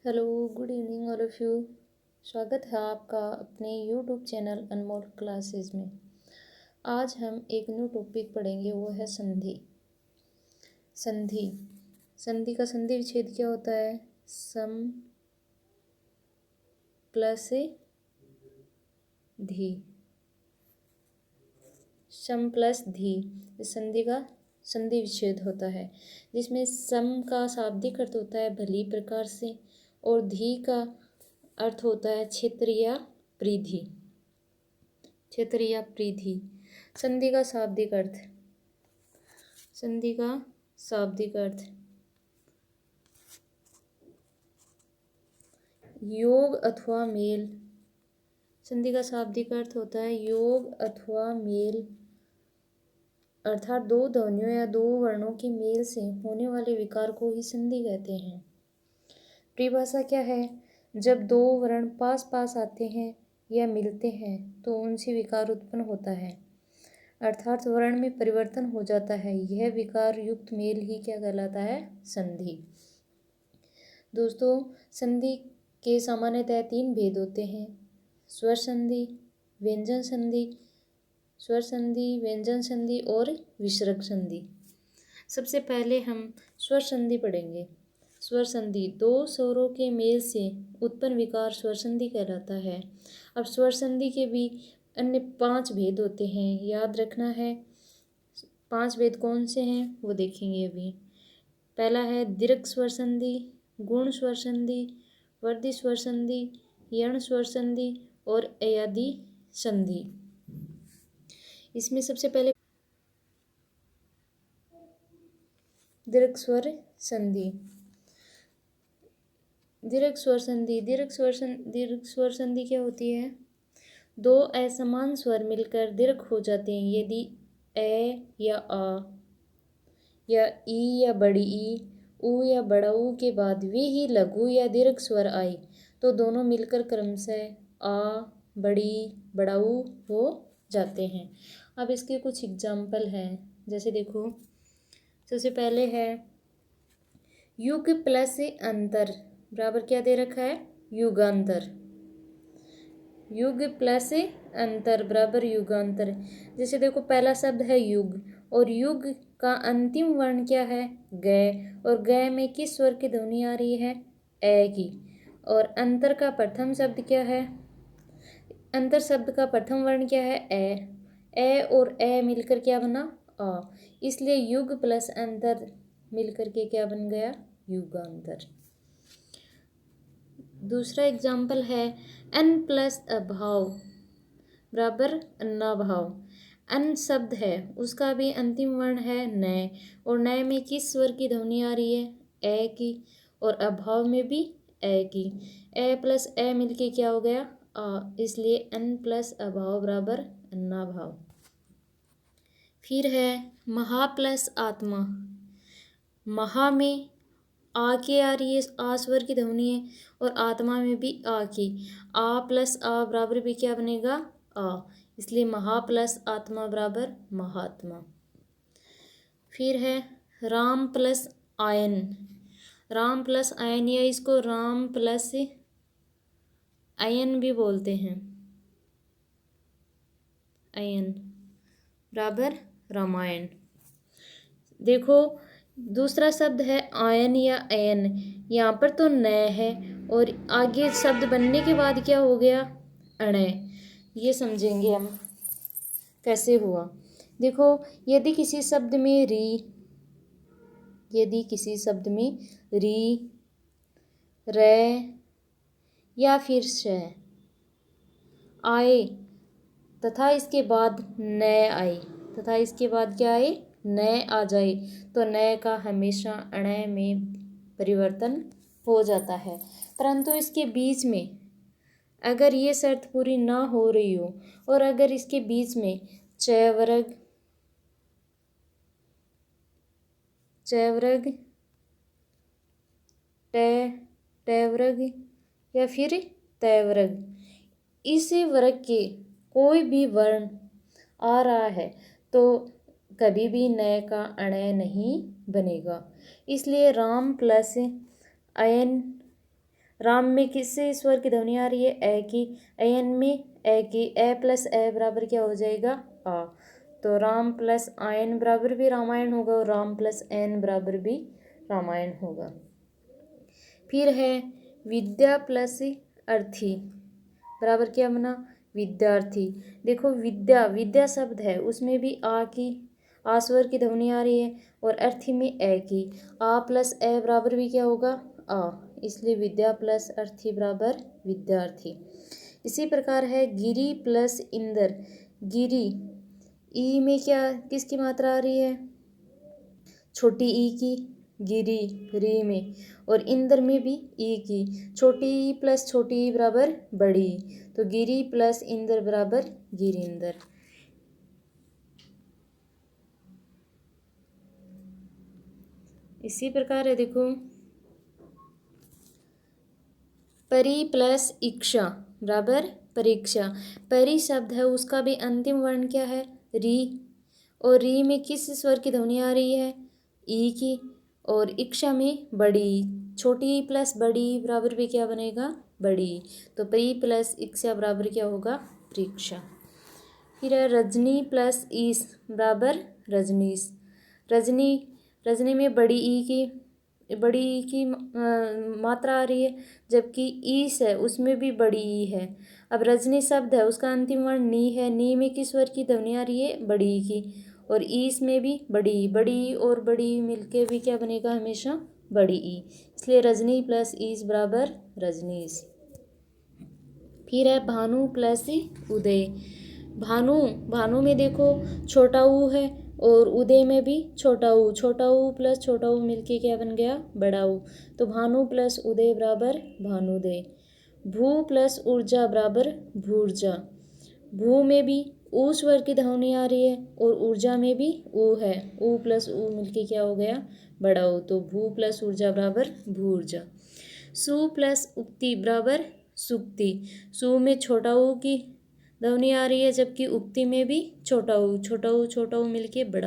Hello, good evening all of you. स्वागत है आपका अपने यूट्यूब चैनल अनमोल क्लासेस में। आज हम एक न्यू टॉपिक पढ़ेंगे, वो है संधि। संधि संधि का संधि विच्छेद क्या होता है? सम प्लस धी। सम प्लस धी इस संधि का संधि विच्छेद होता है, जिसमें सम का शाब्दिक अर्थ होता है भली प्रकार से और धी का अर्थ होता है क्षेत्र या परिधि। क्षेत्र या परिधि। संधि का शाब्दिक अर्थ। संधि का शाब्दिक अर्थ योग अथवा मेल। संधि का शाब्दिक अर्थ होता है योग अथवा मेल, अर्थात दो ध्वनियों या दो वर्णों के मेल से होने वाले विकार को ही संधि कहते हैं। परिभाषा क्या है? जब दो वर्ण पास पास आते हैं या मिलते हैं तो उनसे विकार उत्पन्न होता है, अर्थात वर्ण में परिवर्तन हो जाता है। यह विकार युक्त मेल ही क्या कहलाता है? संधि। दोस्तों, संधि के सामान्यतः तीन भेद होते हैं: स्वर संधि, व्यंजन संधि, स्वर संधि, व्यंजन संधि और विसर्ग संधि। सबसे पहले हम स्वर संधि पढ़ेंगे। स्वर संधि दो स्वरों के मेल से उत्पन्न विकार स्वर संधि कहलाता है। अब स्वर संधि के भी अन्य 5 भेद होते हैं, याद रखना है। 5 भेद कौन से हैं वो देखेंगे अभी। पहला है दीर्घ स्वर संधि, गुण स्वर संधि, वर्धी स्वर संधि, यण स्वर संधि और अयादी संधि। इसमें सबसे पहले दीर्घ स्वर संधि। दीर्घ स्वर संधि दीर्घ स्वर संधि क्या होती है? दो असमान स्वर मिलकर दीर्घ हो जाते हैं। यदि ए या आ या ई या बड़ी ई, ऊ या बड़ा ऊ के बाद वे ही लघु या दीर्घ स्वर आए तो दोनों मिलकर क्रमशः आ, बड़ी, बड़ा ऊ हो जाते हैं। अब इसके कुछ एग्जाम्पल हैं, जैसे देखो, सबसे पहले है युग प्लस अंतर बराबर क्या दे रखा है? युगांतर। युग प्लस अंतर बराबर युगांतर। जैसे देखो, पहला शब्द है युग और युग का अंतिम वर्ण क्या है? ग, और ग में किस स्वर की ध्वनि आ रही है? ए की। और अंतर का प्रथम शब्द क्या है? अंतर शब्द का प्रथम वर्ण क्या है? ए। ए और ए मिलकर क्या बना? आ। इसलिए युग प्लस अंतर मिलकर के क्या बन गया? युगांतर। दूसरा एग्जाम्पल है अन प्लस अभाव बराबर अन्नाभाव। अन शब्द है, उसका भी अंतिम वर्ण है न, और न में किस स्वर की ध्वनि आ रही है? ए की। और अभाव में भी ए की। ए प्लस ए मिलके क्या हो गया? आ। इसलिए अन प्लस अभाव बराबर अन्नाभाव। फिर है महा प्लस आत्मा। महा में आ के आ रही है, आ स्वर की ध्वनि है, और आत्मा में भी आ की। आ प्लस आ बराबर भी क्या बनेगा? आ। इसलिए महा प्लस आत्मा बराबर महात्मा। फिर है Ram plus ion. Ram plus ion या इसको राम प्लस अयन भी बोलते हैं। अयन बराबर रामायण। देखो, दूसरा शब्द है आयन या अयन। यहाँ पर तो न है और आगे शब्द बनने के बाद क्या हो गया? अणय। ये समझेंगे हम कैसे हुआ। देखो, यदि किसी शब्द में री, रे या फिर श आए तथा इसके बाद न आए, तथा इसके बाद क्या आए? न आ जाए, तो न का हमेशा अणय में परिवर्तन हो जाता है। परंतु इसके बीच में अगर ये शर्त पूरी ना हो रही हो और अगर इसके बीच में चवर्ग, टवर्ग या फिर तवर्ग, इस वर्ग के कोई भी वर्ण आ रहा है तो कभी भी न का अणय नहीं बनेगा। इसलिए राम प्लस अयन राम में किससे स्वर की ध्वनि आ रही है? ए की। अयन में ए की। ए प्लस ए बराबर क्या हो जाएगा? आ। तो राम प्लस आयन बराबर भी रामायण होगा और राम प्लस एन बराबर भी रामायण होगा। फिर है विद्या प्लस अर्थी बराबर क्या बना? विद्यार्थी। देखो विद्या, विद्या शब्द है उसमें भी आ की, आ स्वर की ध्वनि आ रही है और अर्थी में ए की। आ प्लस ए बराबर भी क्या होगा? आ। इसलिए विद्या प्लस अर्थी बराबर विद्यार्थी। इसी प्रकार है गिरी प्लस इंदर। गिरी, ई में क्या किसकी मात्रा आ रही है? छोटी ई की। गिरी री में। और इंदर में भी ई की। छोटी ई प्लस छोटी ई बराबर बड़ी ई। तो गिरी प्लस इंदर बराबर गिरिंदर। इसी प्रकार है देखो परी प्लस इक्षा बराबर परीक्षा। परी शब्द है उसका भी अंतिम वर्ण क्या है? री। और री में किस स्वर की ध्वनि आ रही है? ई की। और इक्षा में बड़ी ई। छोटी ई प्लस बड़ी ई बराबर भी क्या बनेगा? बड़ी ई। तो परी प्लस इक्षा बराबर क्या होगा? परीक्षा। फिर है रजनी प्लस ईस बराबर रजनीश। रजनी, रजनी में बड़ी ई की मात्रा आ रही है, जबकि ईस है उसमें भी बड़ी ई है। अब रजनी शब्द है उसका अंतिम वर्ण नी है। नी में किस स्वर की ध्वनि आ रही है? बड़ी ई की। और ईस में भी बड़ी ई और बड़ी ई मिलके भी क्या बनेगा? हमेशा बड़ी ई। इसलिए रजनी प्लस ईस बराबर रजनीश। फिर है भानु प्लस उदय। भानु, भानु में देखो छोटा ऊ है और उदय में भी छोटा ऊ प्लस छोटा ऊ मिलके क्या बन गया? बड़ा ऊ। तो भानु प्लस उदय बराबर भानुदय। भू प्लस ऊर्जा बराबर भूर्जा। भू में भी ऊ स्वर की ध्वनि आ रही है और ऊर्जा में भी ऊ है। ऊ प्लस ऊ मिलके क्या हो गया? बड़ा ऊ। तो भू प्लस ऊर्जा बराबर भूर्जा। सु प्लस उक्ति बराबर सुक्ति। सु में छोटा ऊ की ध्वनि आ रही है, जबकि उक्ति में भी छोटा ऊ मिलके बड़ा